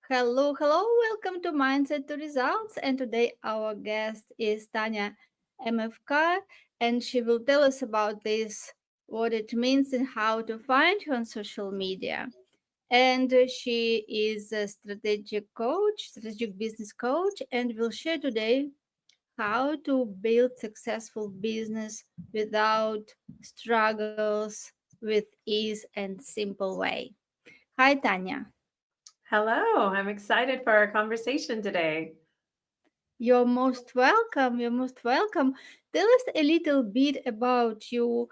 Hello, hello, welcome to Mindset to Results. And today our guest is Tanya MFK, and she will tell us about this, what it means and how to find you on social media. And she is a strategic coach, strategic business coach, and will share today how to build successful business without struggles with ease and simple way. Hi, Tanya. Hello, I'm excited for our conversation today. You're most welcome. You're most welcome. Tell us a little bit about you,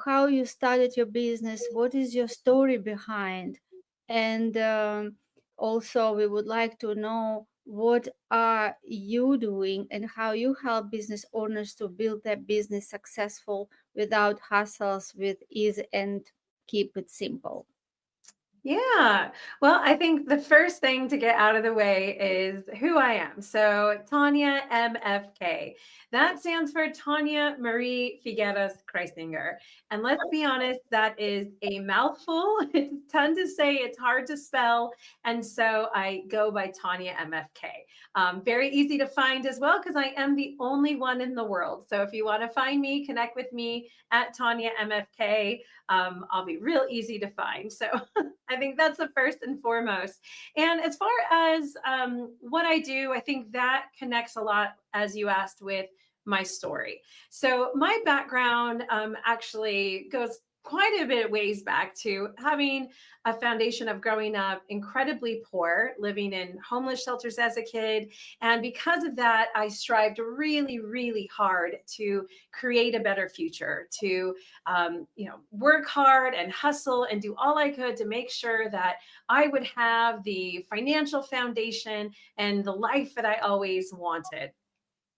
how you started your business, what is your story behind, and also we would like to know what are you doing and how you help business owners to build their business successful without hassles, with ease, and keep it simple. Yeah. Well, I think the first thing to get out of the way is who I am. So, Tanya MFK. That stands for Tanya Marie Figueres Kreisinger. And let's be honest, that is a mouthful. It's a ton to say, it's hard to spell. And so I go by Tanya MFK. Very easy to find as well because I am the only one in the world. So, if you want to find me, connect with me at Tanya MFK. I'll be real easy to find. So, I think that's the first and foremost. And as far as what I do, I think that connects a lot, as you asked, with my story. So my background actually goes quite a bit ways back to having a foundation of growing up incredibly poor, living in homeless shelters as a kid. And because of that, I strived really, really hard to create a better future, to work hard and hustle and do all I could to make sure that I would have the financial foundation and the life that I always wanted.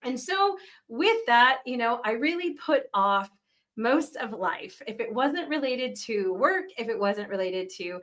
And so, with that, I really put off most of life. If it wasn't related to work, if it wasn't related to,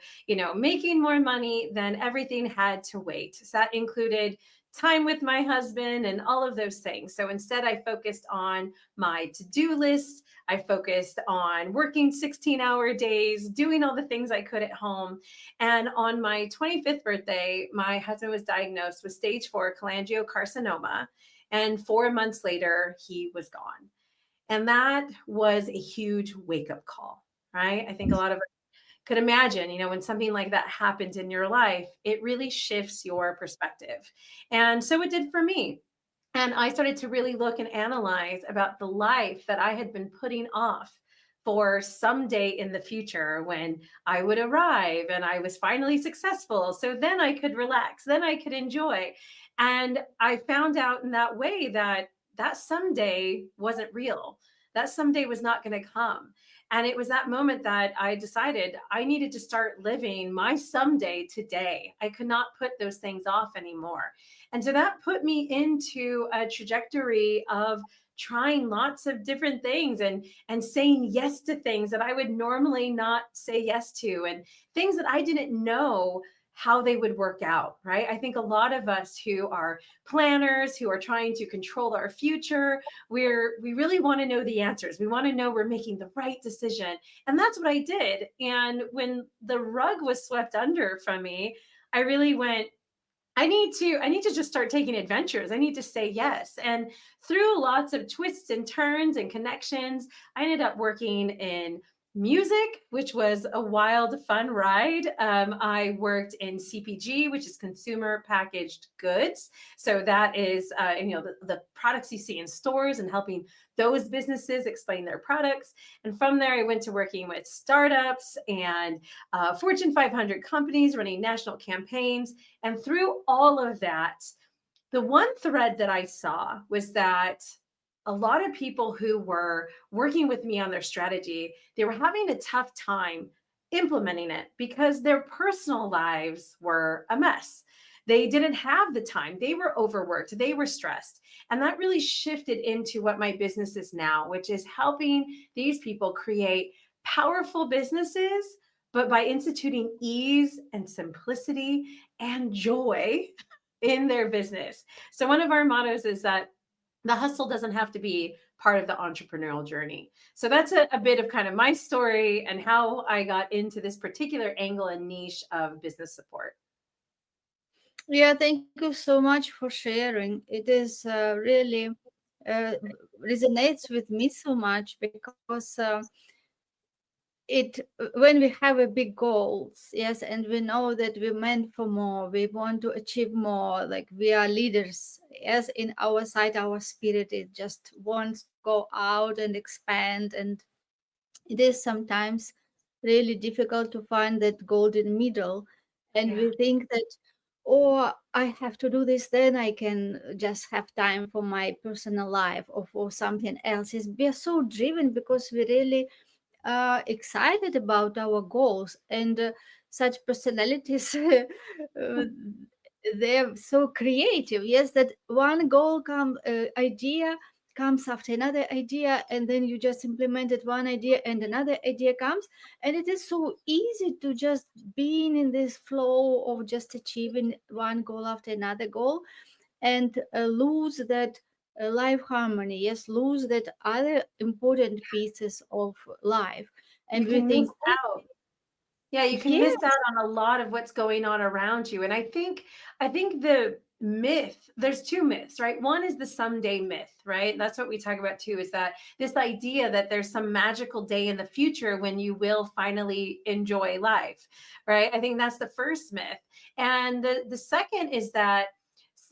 making more money, then everything had to wait. So that included time with my husband and all of those things. So instead, I focused on my to do list. I focused on working 16-hour days, doing all the things I could at home. And on my 25th birthday, my husband was diagnosed with stage 4 cholangiocarcinoma. And 4 months later, he was gone. And that was a huge wake up call, right? I think a lot of us could imagine, when something like that happens in your life, it really shifts your perspective. And so it did for me. And I started to really look and analyze about the life that I had been putting off for someday in the future when I would arrive and I was finally successful. So then I could relax, then I could enjoy. And I found out in that way that that someday wasn't real. That someday was not going to come. And it was that moment that I decided I needed to start living my someday today. I could not put those things off anymore. And so that put me into a trajectory of trying lots of different things and saying yes to things that I would normally not say yes to, and things that I didn't know how they would work out, right? I think a lot of us who are planners, who are trying to control our future, we really want to know the answers. We want to know we're making the right decision. And that's what I did. And when the rug was swept under from me, I really went, I need to just start taking adventures. I need to say yes. And through lots of twists and turns and connections, I ended up working in music, which was a wild, fun ride. I worked in CPG, which is consumer packaged goods. So that is, the products you see in stores and helping those businesses explain their products. And from there, I went to working with startups and Fortune 500 companies running national campaigns. And through all of that, the one thread that I saw was that a lot of people who were working with me on their strategy, they were having a tough time implementing it because their personal lives were a mess. They didn't have the time. They were overworked. They were stressed. And that really shifted into what my business is now, which is helping these people create powerful businesses, but by instituting ease and simplicity and joy in their business. So, one of our mottos is that the hustle doesn't have to be part of the entrepreneurial journey. So, that's a bit of kind of my story and how I got into this particular angle and niche of business support. Yeah, thank you so much for sharing. It is really uh, resonates with me so much because it when we have a big goals, yes, and we know that we're meant for more, we want to achieve more, like we are leaders, yes, in our side, our spirit, it just wants to go out and expand, and it is sometimes really difficult to find that golden middle. And Yeah. we think that, oh, I have to do this, then I can just have time for my personal life or for something else. Is we are so driven because we really excited about our goals, and such personalities they're so creative, yes, that one goal come idea comes after another idea, and then you just implemented one idea and another idea comes, and it is so easy to just being in this flow of just achieving one goal after another goal, and lose that life harmony, yes, lose that other important pieces of life. You And we can miss think, oh, out. Yeah, you can miss yes, out on a lot of what's going on around you. And I think the myth, there's two myths, right? One is the someday myth, right? That's what we talk about too, is that this idea that there's some magical day in the future when you will finally enjoy life, right? I think that's the first myth. And the second is that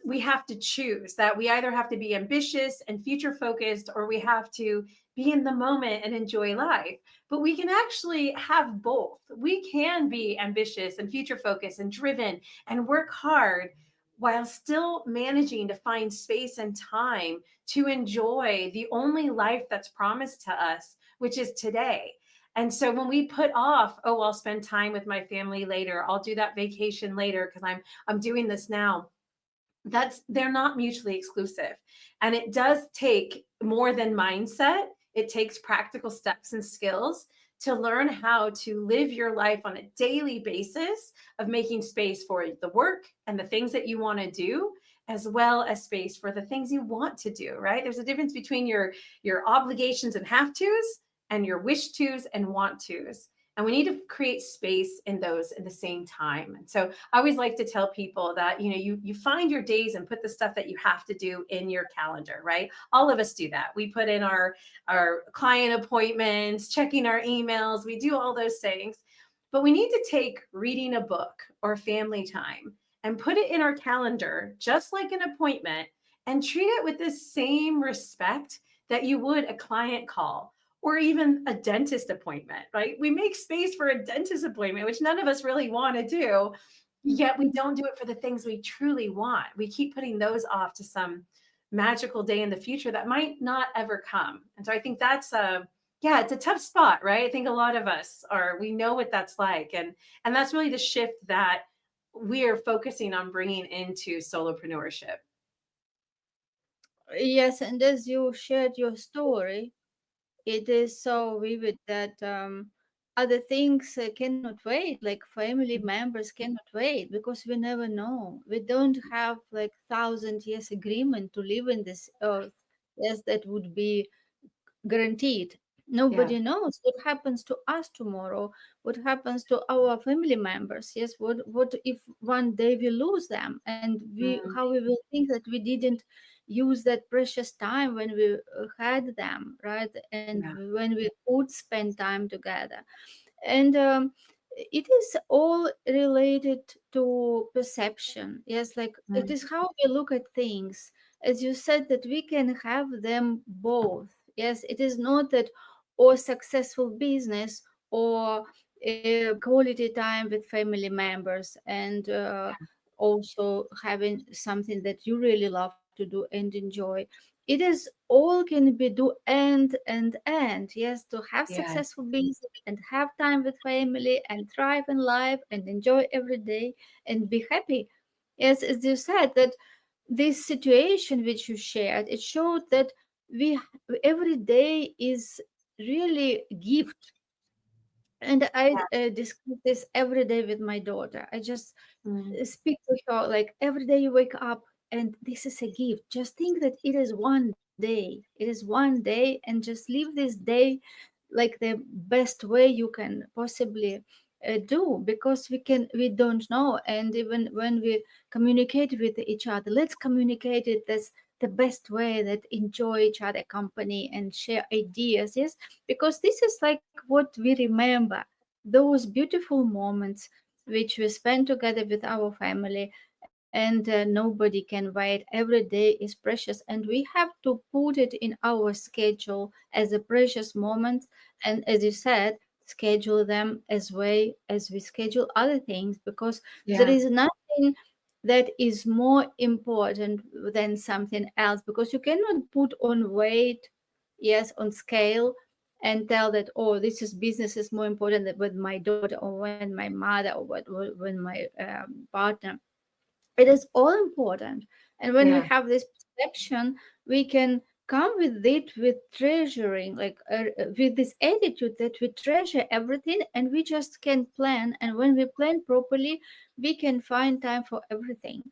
we have to choose, that we either have to be ambitious and future focused, or we have to be in the moment and enjoy life. But we can actually have both. We can be ambitious and future focused and driven and work hard while still managing to find space and time to enjoy the only life that's promised to us, which is today. And so when we put off, oh, I'll spend time with my family later, I'll do that vacation later because I'm doing this now, that's, they're not mutually exclusive. And it does take more than mindset. It takes practical steps and skills to learn how to live your life on a daily basis of making space for the work and the things that you want to do, as well as space for the things you want to do, right? There's a difference between your obligations and have tos and your wish tos and want tos, and we need to create space in those at the same time. And so I always like to tell people that, you know, you find your days and put the stuff that you have to do in your calendar, right? All of us do that. We put in our client appointments, checking our emails, we do all those things. But we need to take reading a book or family time and put it in our calendar just like an appointment, and treat it with the same respect that you would a client call or even a dentist appointment, right? We make space for a dentist appointment, which none of us really want to do, yet we don't do it for the things we truly want. We keep putting those off to some magical day in the future that might not ever come. And so I think that's a, yeah, it's a tough spot, right? I think a lot of us are, we know what that's like. And that's really the shift that we are focusing on bringing into solopreneurship. yes, and as you shared your story, it is so vivid that other things cannot wait, like family members cannot wait, because we never know, we don't have like 1,000 years agreement to live in this earth, yes, that would be guaranteed. Yeah. Nobody knows what happens to us tomorrow, what happens to our family members, yes, what if one day we lose them, and we Mm, how we will think that we didn't use that precious time when we had them, right, and yeah. when we could spend time together. And it is all related to perception, yes, like it Mm, is how we look at things. As you said, that we can have them both, yes, it is not that or successful business or quality time with family members, and also having something that you really love to do and enjoy. It is all can be do and yes, to have yeah. successful business and have time with family and thrive in life and enjoy every day and be happy. Yes, as you said, that this situation which you shared, it showed that we every day is really gift. And I discuss this every day with my daughter. I just Mm, speak to her like every day you wake up and this is a gift. Just think that it is one day. It is one day, and just live this day like the best way you can possibly do, because we don't know. And even when we communicate with each other, let's communicate it as the best way, that enjoy each other company and share ideas. Yes, because this is like what we remember, those beautiful moments which we spend together with our family. And nobody can wait. Every day is precious, and we have to put it in our schedule as a precious moment. And as you said, schedule them as way as we schedule other things, because there Yeah. is nothing that is more important than something else, because you cannot put on weight, yes, on scale, and tell that, oh, this is business is more important than with my daughter or when my mother or when my partner. It is all important. And when we Yeah. have this perception, we can come with it with treasuring, like with this attitude that we treasure everything, and we just can plan. And when we plan properly, we can find time for everything.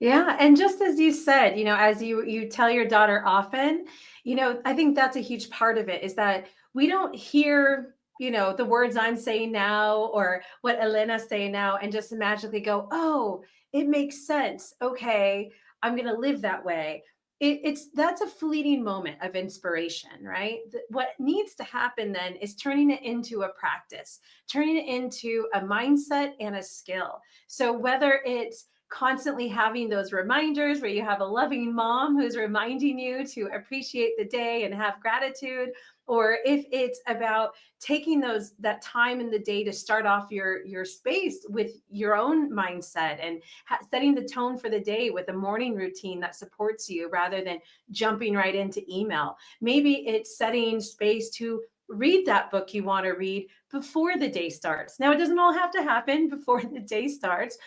Yeah, and just as you said, as you tell your daughter often, I think that's a huge part of it, is that we don't hear, the words I'm saying now or what Elena's saying now and just magically go, "Oh, it makes sense. Okay, I'm going to live that way." It's that's a fleeting moment of inspiration, right? What needs to happen then is turning it into a practice, turning it into a mindset and a skill. So whether it's constantly having those reminders where you have a loving mom who's reminding you to appreciate the day and have gratitude, or if it's about taking that time in the day to start off your space with your own mindset and setting the tone for the day with a morning routine that supports you rather than jumping right into email. Maybe it's setting space to read that book you want to read before the day starts. Now, it doesn't all have to happen before the day starts,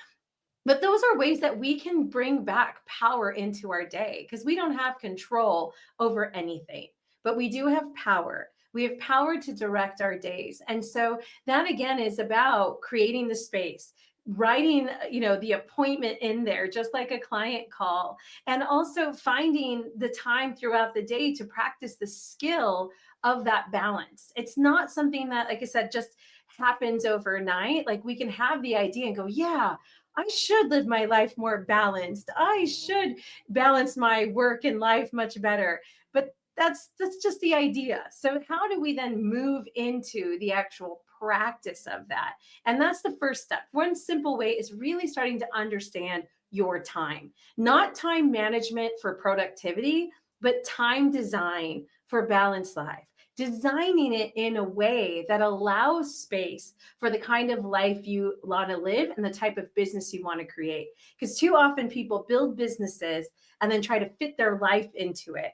but those are ways that we can bring back power into our day, because we don't have control over anything, but we do have power. We have power to direct our days. And so that again is about creating the space, writing, the appointment in there, just like a client call, and also finding the time throughout the day to practice the skill of that balance. It's not something that, like I said, just happens overnight. Like, we can have the idea and go, yeah, I should live my life more balanced. I should balance my work and life much better. But that's just the idea. So how do we then move into the actual practice of that? And that's the first step. One simple way is really starting to understand your time. Not time management for productivity, but time design for balanced life. Designing it in a way that allows space for the kind of life you want to live and the type of business you want to create. Because too often people build businesses and then try to fit their life into it.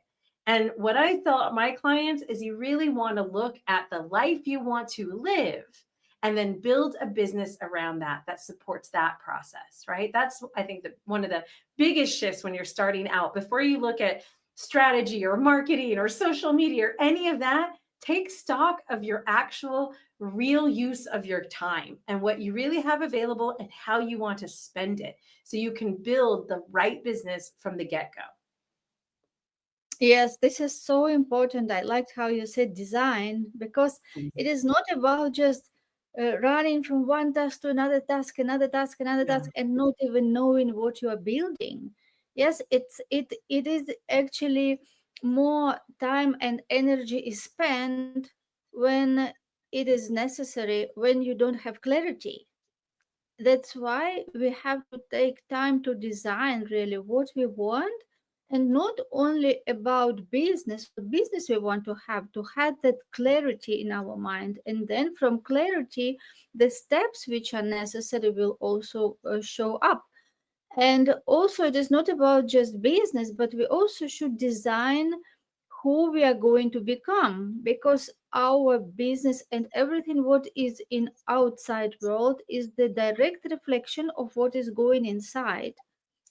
And what I thought my clients is, you really want to look at the life you want to live and then build a business around that supports that process, right? That's, I think, one of the biggest shifts when you're starting out. Before you look at strategy or marketing or social media or any of that, take stock of your actual real use of your time and what you really have available and how you want to spend it, so you can build the right business from the get-go. Yes, this is so important. I liked how you said design, because it is not about just running from one task to another task, another task, another Yeah. task, and not even knowing what you are building. Yes, it is actually more time and energy is spent when it is necessary, when you don't have clarity. That's why we have to take time to design really what we want, and not only about business, what business we want to have that clarity in our mind. And then from clarity, the steps which are necessary will also show up. And also, it is not about just business, but we also should design who we are going to become, because our business and everything what is in outside world is the direct reflection of what is going inside.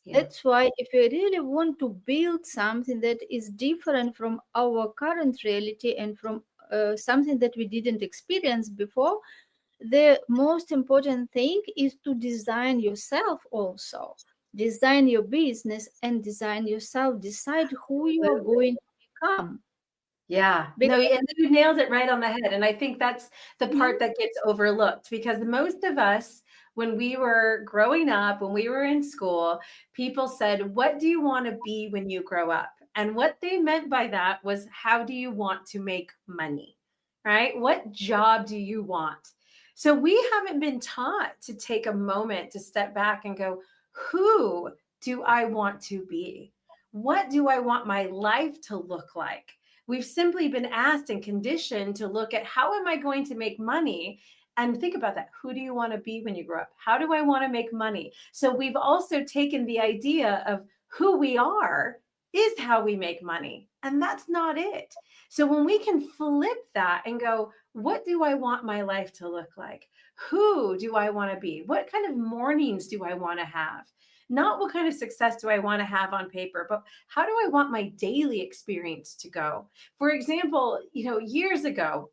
Yeah. That's why if we really want to build something that is different from our current reality and from something that we didn't experience before, the most important thing is to design yourself also. Design your business and design yourself. Decide who you are going to become. Yeah. No, Because, and you nailed it right on the head, and I think that's the Mhm. part that gets overlooked because most of us, when we were growing up, when we were in school, people said, "What do you wanna be when you grow up?" And what they meant by that was, "How do you want to make money?" Right? "What job do you want?" So we haven't been taught to take a moment to step back and go, "Who do I want to be? What do I want my life to look like?" We've simply been asked and conditioned to look at how am I going to make money? And think about that. Who do you want to be when you grow up? How do I want to make money? So we've also taken the idea of who we are is how we make money. And that's not it. So when we can flip that and go, what do I want my life to look like? Who do I want to be? What kind of mornings do I want to have? Not what kind of success do I want to have on paper, but how do I want my daily experience to go? For example, years ago,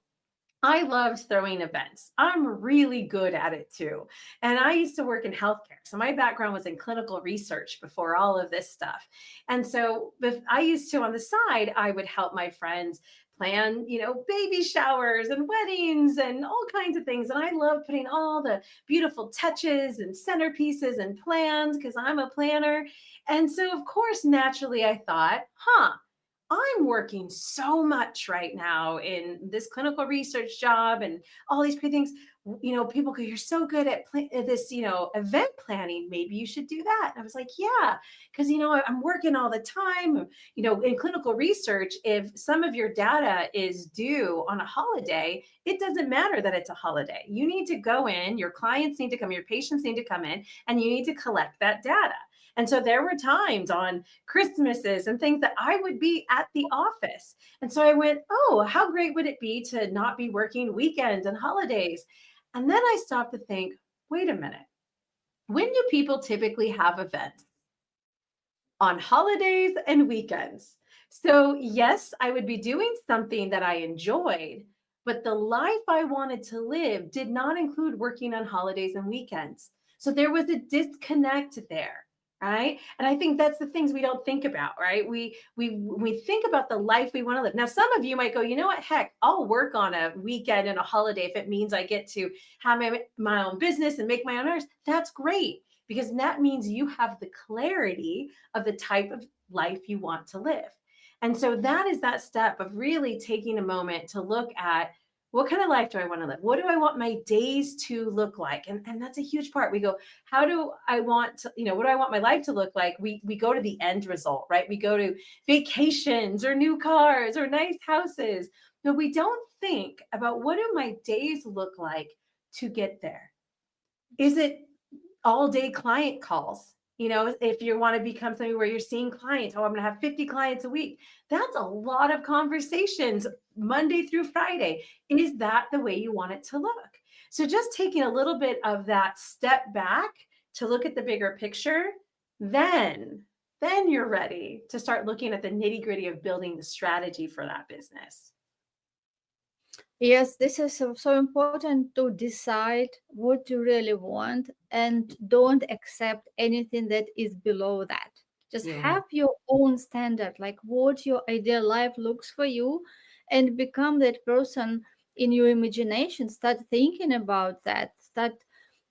I loved throwing events. I'm really good at it too. And I used to work in healthcare. So my background was in clinical research before all of this stuff. And so if I used to on the side, I would help my friends plan, baby showers and weddings and all kinds of things. And I love putting all the beautiful touches and centerpieces and plans because I'm a planner. And so of course, naturally I thought, I'm working so much right now in this clinical research job and all these great things. People go, "You're so good at this, event planning. Maybe you should do that." And I was like, "Yeah, because I'm working all the time. In clinical research, if some of your data is due on a holiday, it doesn't matter that it's a holiday. You need to go in. Your clients need to come. Your patients need to come in, and you need to collect that data." And so there were times on Christmases and things that I would be at the office. And so I went, "Oh, how great would it be to not be working weekends and holidays?" And then I stopped to think, wait a minute. When do people typically have events? On holidays and weekends. So, yes, I would be doing something that I enjoyed, but the life I wanted to live did not include working on holidays and weekends. So there was a disconnect there, right? And I think that's the things we don't think about, right? We think about the life we want to live. Now, some of you might go, "You know what? Heck, I'll work on a weekend and a holiday if it means I get to have my own business and make my own hours." That's great because that means you have the clarity of the type of life you want to live. And so that is that step of really taking a moment to look at what kind of life do I want to live? What do I want my days to look like? And that's a huge part. We go, how do I want to, what do I want my life to look like? We go to the end result, right? We go to vacations or new cars or nice houses. No, we don't think about what do my days look like to get there? Is it all day client calls? If you want to become something where you're seeing clients, "Oh, I'm going to have 50 clients a week." That's a lot of conversations Monday through Friday. Is that the way you want it to look? So just taking a little bit of that step back to look at the bigger picture, then then you're ready to start looking at the nitty-gritty of building the strategy for that business. Yes, this is so important to decide what you really want and don't accept anything that is below that. Just Yeah. have your own standard, like what your ideal life looks for you, and become that person in your imagination. Start thinking about that. Start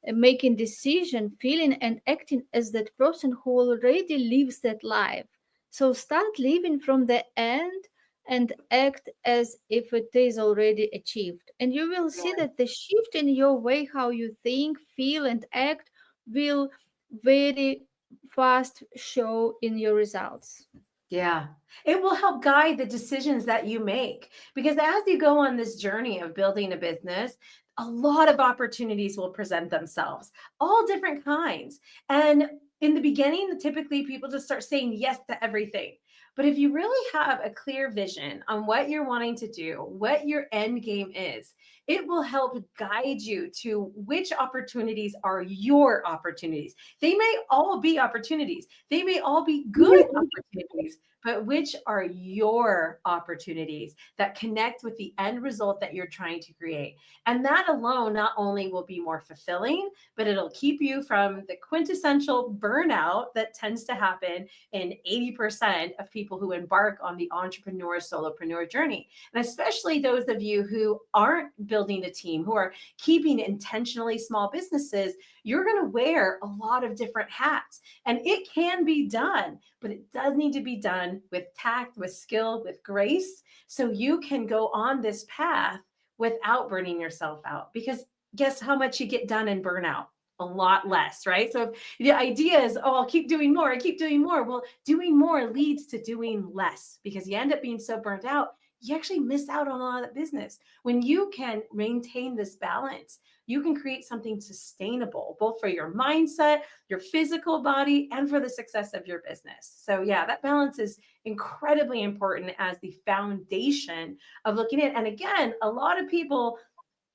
making decision, feeling and acting as that person who already lives that life. So start living from the end and act as if it is already achieved. And you will see that the shift in your way how you think, feel, and act will very fast show in your results. Yeah. It will help guide the decisions that you make because as you go on this journey of building a business, a lot of opportunities will present themselves, all different kinds. And in the beginning, typically people just start saying yes to everything. But if you really have a clear vision on what you're wanting to do, what your end game is, It will help guide you to which opportunities are your opportunities. They may all be opportunities, they may all be good opportunities, but which are your opportunities that connect with the end result that you're trying to create? And that alone not only will be more fulfilling, but it'll keep you from the quintessential burnout that tends to happen in 80% of people who embark on the entrepreneur solopreneur journey. And especially those of you who aren't building a team, who are keeping intentionally small businesses, you're going to wear a lot of different hats. And it can be done, but it does need to be done with tact, with skill, with grace, so you can go on this path without burning yourself out. Because guess how much you get done in burnout? A lot less, right? So if the idea is, oh, I'll keep doing more, I keep doing more. Well, doing more leads to doing less, because you end up being so burnt out, you actually miss out on a lot of business. When you can maintain this balance, you can create something sustainable, both for your mindset, your physical body, and for the success of your business. So, yeah, that balance is incredibly important as the foundation of looking at. And again, a lot of people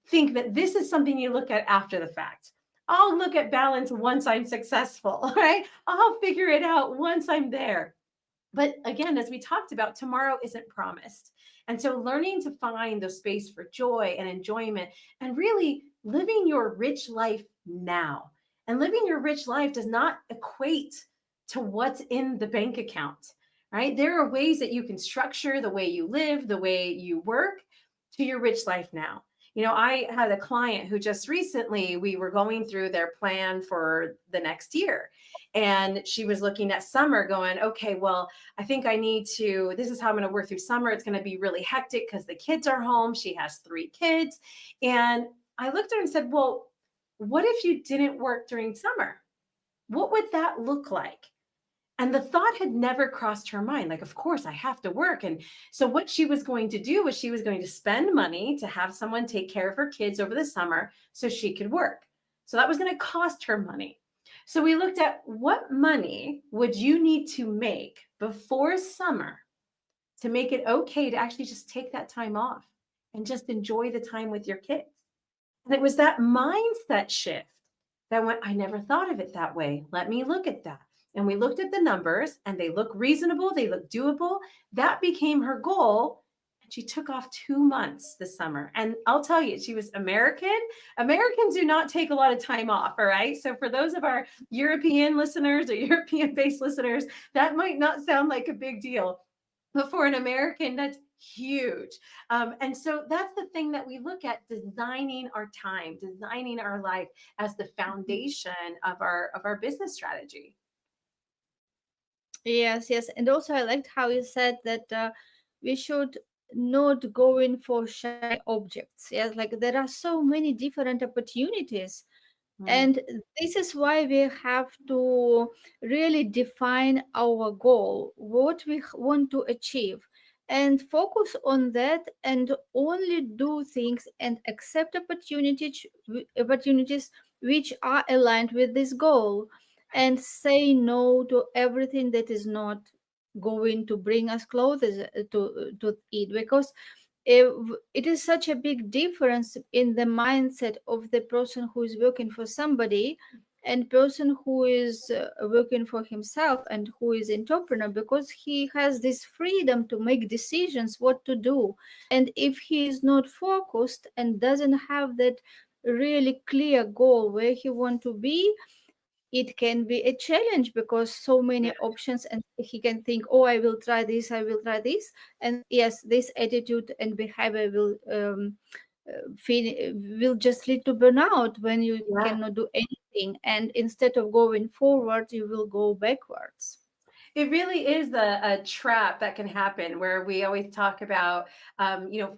think that this is something you look at after the fact. I'll look at balance once I'm successful, right? I'll figure it out once I'm there. But again, as we talked about, tomorrow isn't promised. And so learning to find the space for joy and enjoyment and really living your rich life now. And living your rich life does not equate to what's in the bank account, right? There are ways that you can structure the way you live, the way you work to your rich life now. I had a client who just recently, we were going through their plan for the next year. And she was looking at summer going, okay, well, I think I need to, this is how I'm going to work through summer. It's going to be really hectic because the kids are home. She has 3 kids. And I looked at her and said, well, what if you didn't work during summer? What would that look like? And the thought had never crossed her mind. Like, of course, I have to work. And so, what she was going to do was she was going to spend money to have someone take care of her kids over the summer so she could work. So, that was going to cost her money. So, we looked at what money would you need to make before summer to make it okay to actually just take that time off and just enjoy the time with your kids. And it was that mindset shift that went, I never thought of it that way. Let me look at that. And we looked at the numbers and they look reasonable, they look doable. That became her goal. And she took off 2 months this summer. And I'll tell you, she was American. Americans do not take a lot of time off. All right. So for those of our European listeners or European based listeners, that might not sound like a big deal. But for an American, that's huge. And so that's the thing that we look at, designing our time, designing our life as the foundation of our business strategy. Yes, yes. And also, I liked how you said that we should not go in for shiny objects. Yes, like there are so many different opportunities. Mm, And this is why we have to really define our goal, what we want to achieve, and focus on that and only do things and accept opportunities which are aligned with this goal, and say no to everything that is not going to bring us closer to it, because it is such a big difference in the mindset of the person who is working for somebody and person who is working for himself and who is entrepreneur, because he has this freedom to make decisions what to do. And if he is not focused and doesn't have that really clear goal where he want to be, it can be a challenge because so yeah. many options, and he can think, oh, I will try this, I will try this. And yes, this attitude and behavior will just lead to burnout when you Yeah. cannot do anything, and instead of going forward you will go backwards. It really is a trap that can happen where we always talk about,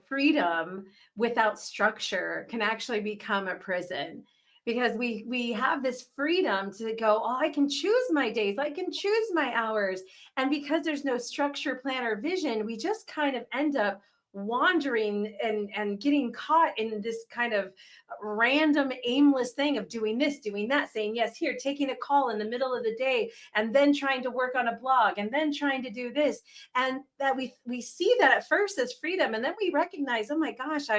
freedom without structure can actually become a prison, because we have this freedom to go, oh, I can choose my days, I can choose my hours. And because there's no structure, plan, or vision, we just kind of end up wandering and getting caught in this kind of random aimless thing of doing this, doing that, saying yes here, taking a call in the middle of the day, and then trying to work on a blog, and then trying to do this. And that we see that at first as freedom, and then we recognize, oh my gosh,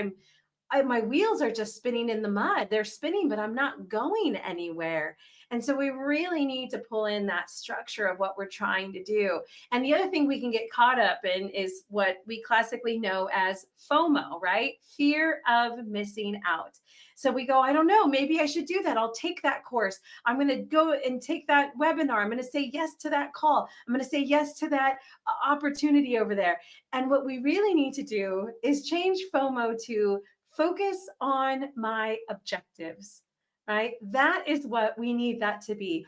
my wheels are just spinning in the mud. They're spinning, but I'm not going anywhere. And so we really need to pull in that structure of what we're trying to do. And the other thing we can get caught up in is what we classically know as FOMO, right? Fear of missing out. So we go, I don't know, maybe I should do that. I'll take that course. I'm going to go and take that webinar. I'm going to say yes to that call. I'm going to say yes to that opportunity over there. And what we really need to do is change FOMO to focus on my objectives, right? That is what we need that to be.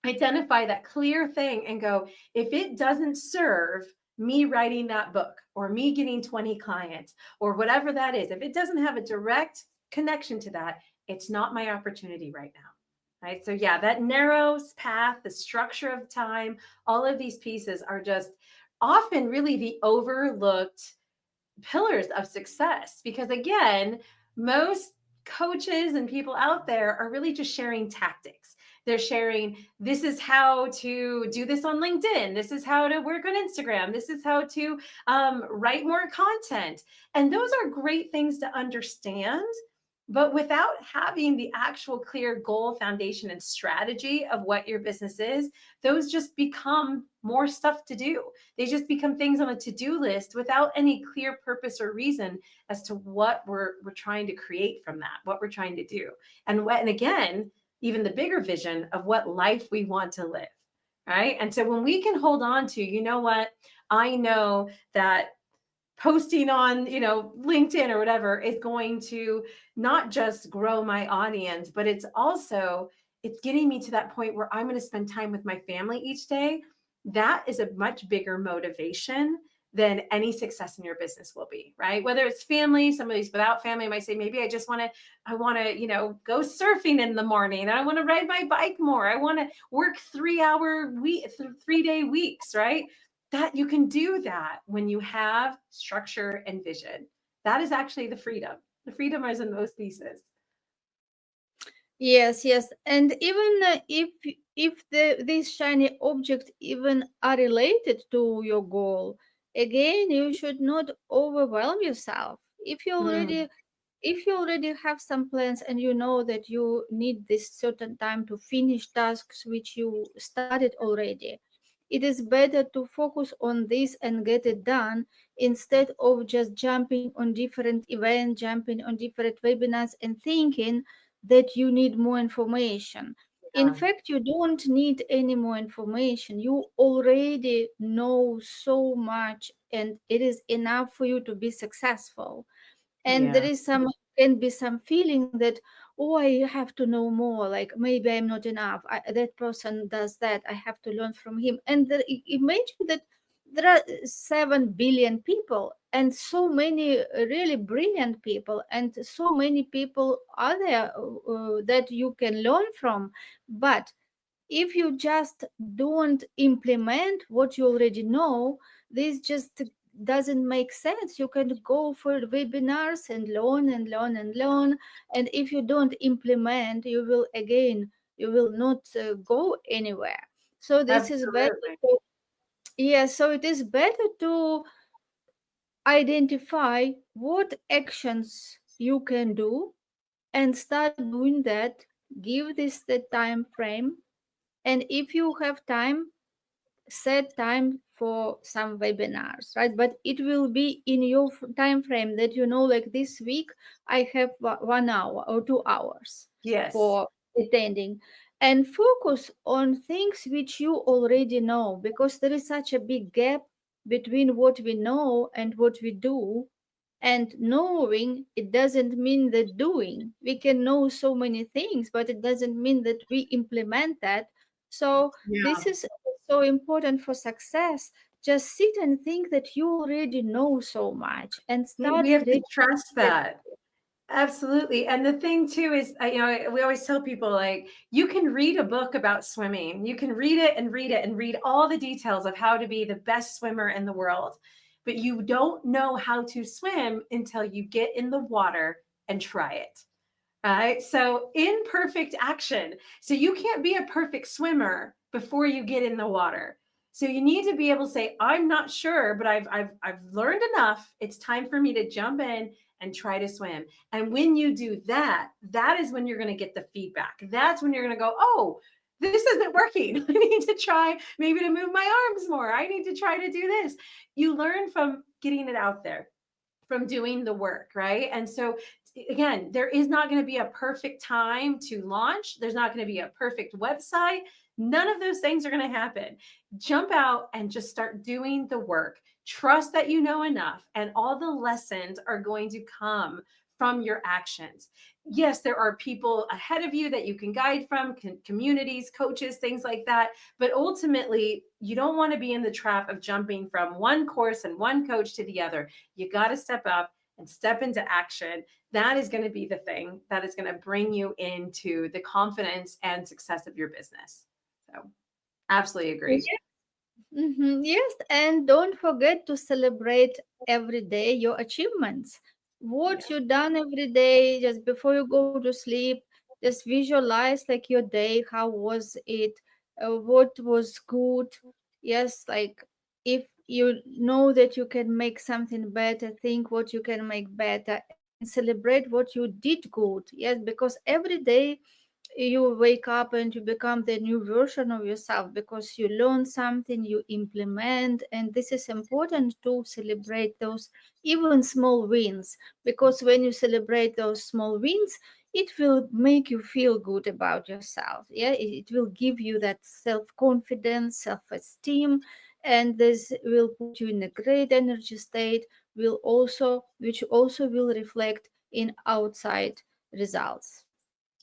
Identify that clear thing and go, if it doesn't serve me writing that book or me getting 20 clients or whatever that is, if it doesn't have a direct connection to that, it's not my opportunity right now. Right. So, yeah, that narrow path, the structure of time, all of these pieces are just often really the overlooked pillars of success because, again, most coaches and people out there are really just sharing tactics. They're sharing, this is how to do this on LinkedIn, this is how to work on Instagram, this is how to write more content. And those are great things to understand, but without having the actual clear goal, foundation, and strategy of what your business is, those just become more stuff to do. They just become things on a to-do list without any clear purpose or reason as to what we're trying to create from that, what we're trying to do. And again, even the bigger vision of what life we want to live. Right. And so when we can hold on to, you know what, I know that posting on, LinkedIn or whatever is going to not just grow my audience, but it's getting me to that point where I'm going to spend time with my family each day. That is a much bigger motivation than any success in your business will be, right? Whether it's family, somebody's without family might say, maybe I want to, go surfing in the morning. I want to ride my bike more. I want to work 3-day weeks, right? That you can do that when you have structure and vision. That is actually the freedom. The freedom is in those pieces. Yes, yes, and even if these shiny objects even are related to your goal, again, you should not overwhelm yourself. Mm, If you already have some plans and you know that you need this certain time to finish tasks which you started already, it is better to focus on this and get it done instead of just jumping on different events, jumping on different webinars and thinking that you need more information. In yeah. fact, you don't need any more information. You already know so much, and it is enough for you to be successful. And there Yeah. is some can be some feeling that, oh, I have to know more, like maybe I'm not enough. That person does that, I have to learn from him. And imagine that there are 7 billion people and so many really brilliant people and so many people are there that you can learn from. But if you just don't implement what you already know, this just doesn't make sense. You can go for webinars and learn and learn and learn, and if you don't implement, you will not go anywhere. So this is better Absolutely. to, yeah, so it is better to identify what actions you can do and start doing that. Give this the time frame, and if you have time, set time for some webinars, right? But it will be in your time frame that you know, like this week I have 1 hour or 2 hours Yes. for attending, and focus on things which you already know, because there is such a big gap between what we know and what we do. And knowing, it doesn't mean that doing. We can know so many things, but it doesn't mean that we implement that. So this Yeah. is so important for success. Just sit and think that you already know so much and We start have to creating trust that. that. Absolutely. And the thing too is, we always tell people, like, you can read a book about swimming. You can read it and read it and read all the details of how to be the best swimmer in the world. But you don't know how to swim until you get in the water and try it. Right? So imperfect action. So you can't be a perfect swimmer before you get in the water. So you need to be able to say, I'm not sure, but I've learned enough. It's time for me to jump in and try to swim. And when you do that, that is when you're going to get the feedback. That's when you're going to go, oh, this isn't working. I need to try maybe to move my arms more. I need to try to do this. You learn from getting it out there, from doing the work, right? And so, again, there is not going to be a perfect time to launch. There's not going to be a perfect website. None of those things are going to happen. Jump out and just start doing the work. Trust that you know enough, and all the lessons are going to come from your actions. Yes, there are people ahead of you that you can guide from, communities, coaches, things like that. But ultimately, you don't want to be in the trap of jumping from one course and one coach to the other. You got to step up and step into action. That is going to be the thing that is going to bring you into the confidence and success of your business. So, absolutely agree. Yes, and don't forget to celebrate every day your achievements. What Yeah. you done every day just before you go to sleep, just visualize like your day, how was it, what was good. Yes, like if you know that you can make something better, think what you can make better and celebrate what you did good. Yes, because every day you wake up and you become the new version of yourself because you learn something, you implement, and this is important to celebrate those even small wins, because when you celebrate those small wins, it will make you feel good about yourself. Yeah, it will give you that self-confidence, self-esteem, and this will put you in a great energy state, will also which also will reflect in outside results.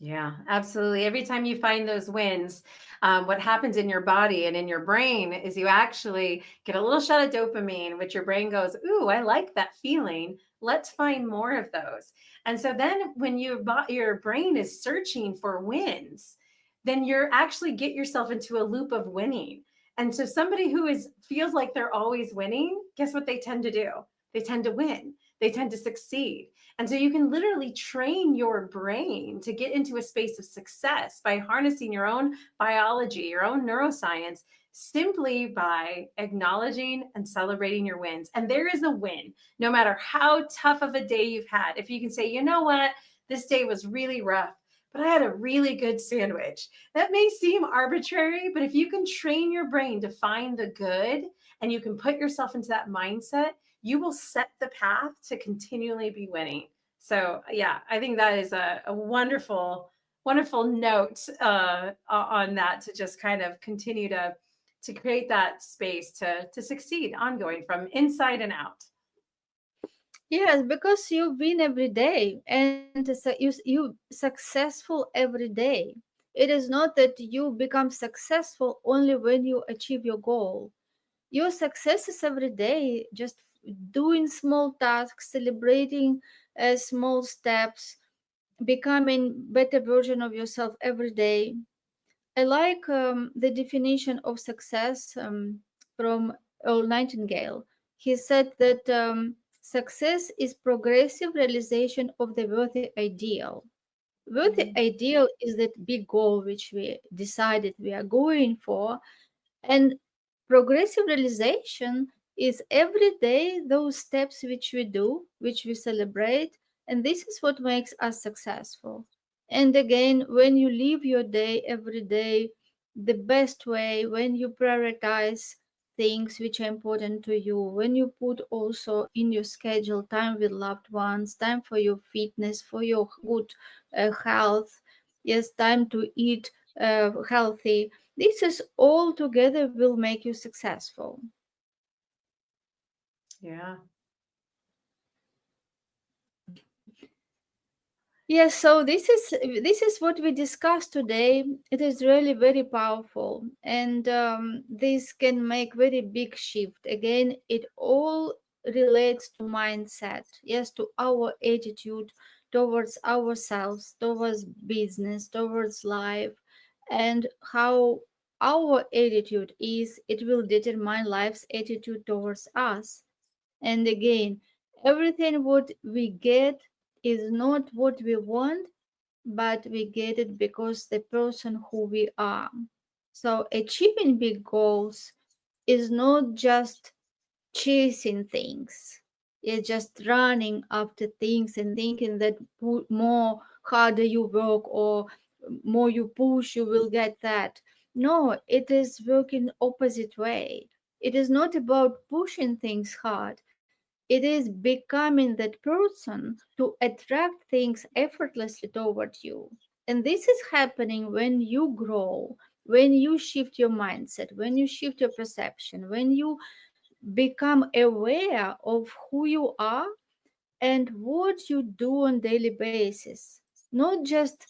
Yeah, absolutely. Every time you find those wins, what happens in your body and in your brain is you actually get a little shot of dopamine, which your brain goes, "Ooh, I like that feeling. Let's find more of those." And so then, when your brain is searching for wins, then you're actually get yourself into a loop of winning. And so, somebody who is feels like they're always winning, guess what they tend to do? They tend to win. They tend to succeed. And so you can literally train your brain to get into a space of success by harnessing your own biology, your own neuroscience, simply by acknowledging and celebrating your wins. And there is a win, no matter how tough of a day you've had. If you can say, you know what, this day was really rough, but I had a really good sandwich. That may seem arbitrary, but if you can train your brain to find the good and you can put yourself into that mindset, you will set the path to continually be winning. So yeah, I think that is a wonderful, wonderful note on that, to just kind of continue to create that space to succeed ongoing from inside and out. Yes, because you win every day and you successful every day. It is not that you become successful only when you achieve your goal. Your success is every day, just doing small tasks, celebrating small steps, becoming better version of yourself every day. I like the definition of success from Earl Nightingale. He said that success is progressive realization of the worthy ideal. Worthy Mhm. ideal is that big goal which we decided we are going for, and progressive realization is every day those steps which we do, which we celebrate, and this is what makes us successful. And again, when you live your day every day the best way, when you prioritize things which are important to you, when you put also in your schedule time with loved ones, time for your fitness, for your good health, yes, time to eat healthy, this is all together will make you successful. Yeah. Yes, so this is what we discussed today. It is really very powerful, and this can make very big shift. Again, it all relates to mindset. Yes, to our attitude towards ourselves, towards business, towards life, and how our attitude is. It will determine life's attitude towards us. And again, everything what we get is not what we want, but we get it because the person who we are. So achieving big goals is not just chasing things. You're just running after things and thinking that more harder you work or more you push, you will get that. No, it is working opposite way. It is not about pushing things hard. It is becoming that person to attract things effortlessly toward you. And this is happening when you grow, when you shift your mindset, when you shift your perception, when you become aware of who you are and what you do on daily basis, not just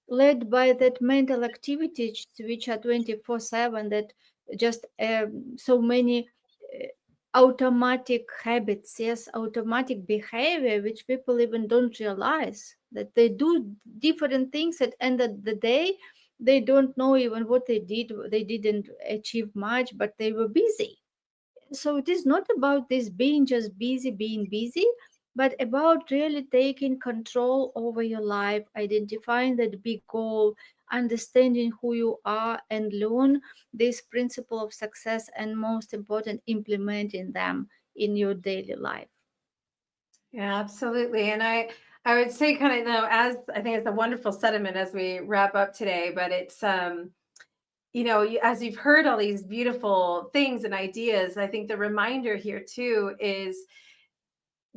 led by that mental activities which are 24/7, that just so many automatic habits, yes, automatic behavior which people even don't realize that they do different things at end of the day. They don't know even what they did. They didn't achieve much, but they were busy. So it is not about this being just busy, being busy, but about really taking control over your life, identifying that big goal, understanding who you are, and learn this principle of success, and most important, implementing them in your daily life. Yeah, absolutely. And I would say kind of, as I think it's a wonderful sentiment as we wrap up today, but it's as you've heard all these beautiful things and ideas, I think the reminder here too is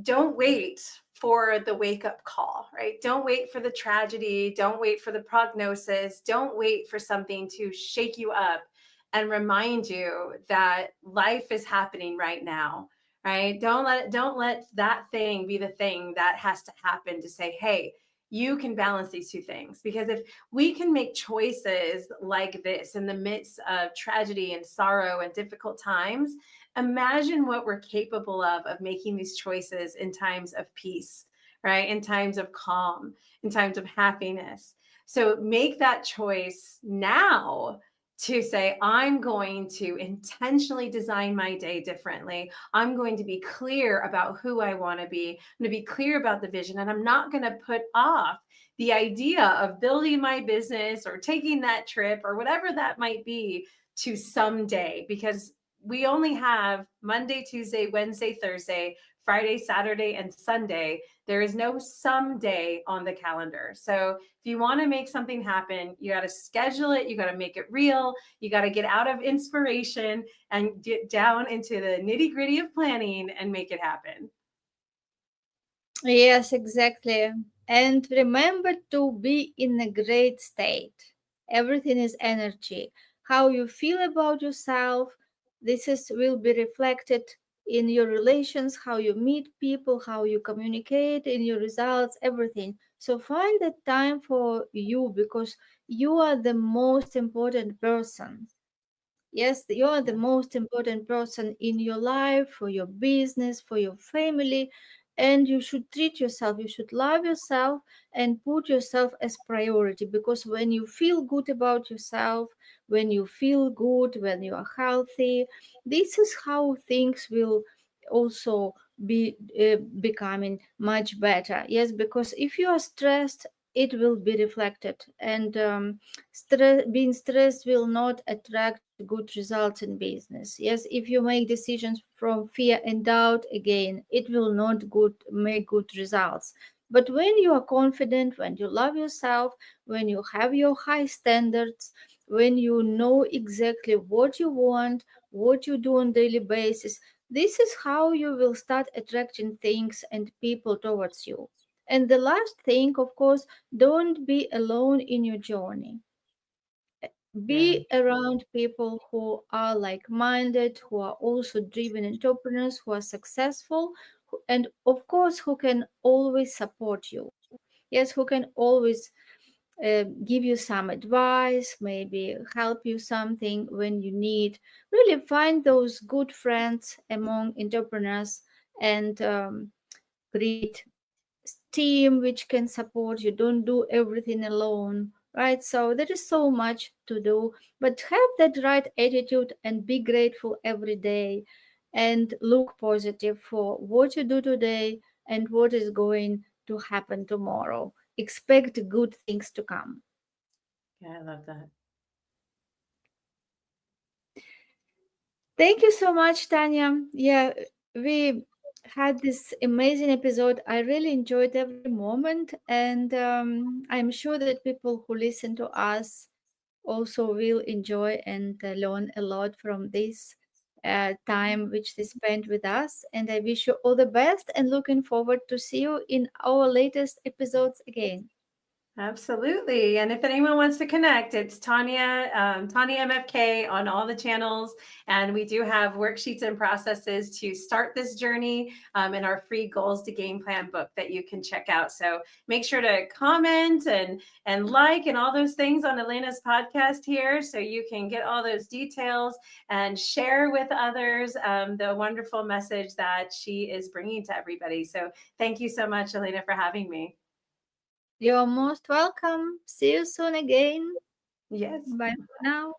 don't wait for the wake up call, right? Don't wait for the tragedy. Don't wait for the prognosis. Don't wait for something to shake you up and remind you that life is happening right now, right? Don't let that thing be the thing that has to happen to say, hey, you can balance these two things. Because if we can make choices like this in the midst of tragedy and sorrow and difficult times, imagine what we're capable of making these choices in times of peace, right? In times of calm, in times of happiness. So make that choice now to say, I'm going to intentionally design my day differently. I'm going to be clear about who I want to be. I'm going to be clear about the vision, and I'm not going to put off the idea of building my business or taking that trip or whatever that might be to someday, because we only have Monday, Tuesday, Wednesday, Thursday, Friday, Saturday, and Sunday. There is no someday on the calendar. So if you want to make something happen, you got to schedule it, you got to make it real, you got to get out of inspiration and get down into the nitty gritty of planning and make it happen. Yes, exactly. And remember to be in a great state. Everything is energy. How you feel about yourself, this is will be reflected in your relations, how you meet people, how you communicate, in your results, everything. So find that time for you, because you are the most important person. Yes, you are the Yeah. most important person in your life, for your business, for your family, and you should treat yourself. You should love yourself and put yourself as priority, because when you feel good about yourself, when you feel good, when you are healthy, this is how things will also be becoming much better. Yes, because if you are stressed, it will be reflected, and being stressed will not attract good results in business. Yes, if you make decisions from fear and doubt, again, it will not make good results. But when you are confident, when you love yourself, when you have your high standards, when you know exactly what you want, what you do on daily basis, this is how you will start attracting things and people towards you. And the last thing, of course, don't be alone in your journey. Yeah. Be around people who are like minded, who are also driven entrepreneurs, who are successful, and of course, who can always support you. Yes, who can always give you some advice, maybe help you something when you need. Really find those good friends among entrepreneurs, and create team which can support you. Don't do everything alone, right? So there is so much to do, but have that right attitude and be grateful every day, and look positive for what you do today and what is going to happen tomorrow. Expect good things to come. Yeah, I love that. Thank you so much, Tanya. Yeah, we had this amazing episode. I really enjoyed every moment, and I'm sure that people who listen to us also will enjoy and learn a lot from this time which they spent with us. And I wish you all the best and looking forward to see you in our latest episodes again. Absolutely. And if anyone wants to connect, it's Tanya MFK on all the channels. And we do have worksheets and processes to start this journey in our free goals to game plan book that you can check out. So make sure to comment and like and all those things on Elena's podcast here so you can get all those details and share with others the wonderful message that she is bringing to everybody. So thank you so much, Elena, for having me. You're most welcome. See you soon again. Yes. Bye for now.